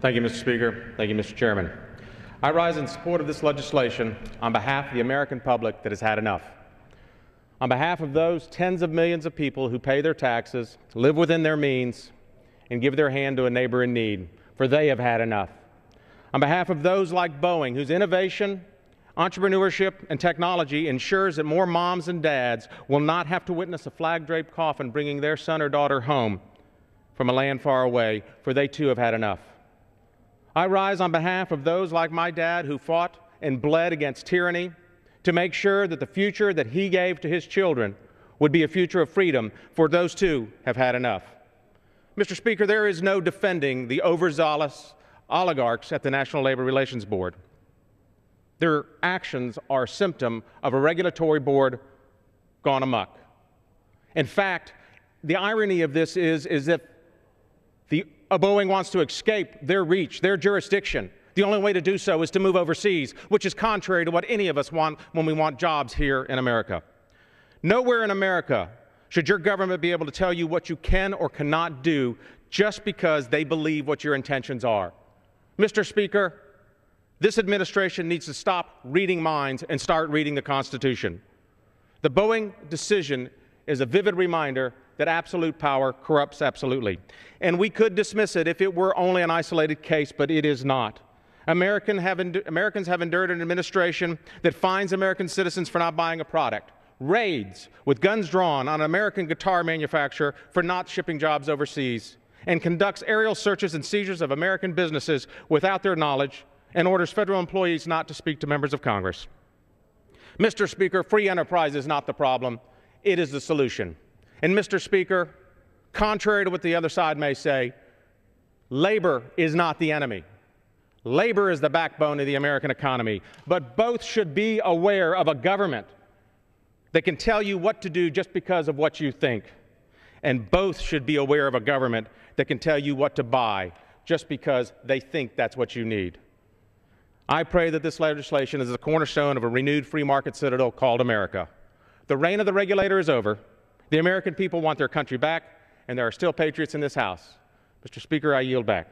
Thank you, Mr. Speaker. Thank you, Mr. Chairman. I rise in support of this legislation on behalf of the American public that has had enough. On behalf of those tens of millions of people who pay their taxes, live within their means, and give their hand to a neighbor in need, for they have had enough. On behalf of those like Boeing, whose innovation, entrepreneurship, and technology ensures that more moms and dads will not have to witness a flag-draped coffin bringing their son or daughter home from a land far away, for they too have had enough. I rise on behalf of those like my dad who fought and bled against tyranny to make sure that the future that he gave to his children would be a future of freedom, for those too have had enough. Mr. Speaker, there is no defending the overzealous oligarchs at the National Labor Relations Board. Their actions are a symptom of a regulatory board gone amok. In fact, the irony of this is that Boeing wants to escape their reach, their jurisdiction. The only way to do so is to move overseas, which is contrary to what any of us want when we want jobs here in America. Nowhere in America should your government be able to tell you what you can or cannot do just because they believe what your intentions are. Mr. Speaker, this administration needs to stop reading minds and start reading the Constitution. The Boeing decision is a vivid reminder that absolute power corrupts absolutely. And we could dismiss it if it were only an isolated case, but it is not. Americans have endured an administration that fines American citizens for not buying a product, raids with guns drawn on an American guitar manufacturer for not shipping jobs overseas, and conducts aerial searches and seizures of American businesses without their knowledge, and orders federal employees not to speak to members of Congress. Mr. Speaker, free enterprise is not the problem. It is the solution. And Mr. Speaker, contrary to what the other side may say, labor is not the enemy. Labor is the backbone of the American economy. But both should be aware of a government that can tell you what to do just because of what you think. And both should be aware of a government that can tell you what to buy just because they think that's what you need. I pray that this legislation is the cornerstone of a renewed free market citadel called America. The reign of the regulator is over. The American people want their country back, and there are still patriots in this House. Mr. Speaker, I yield back.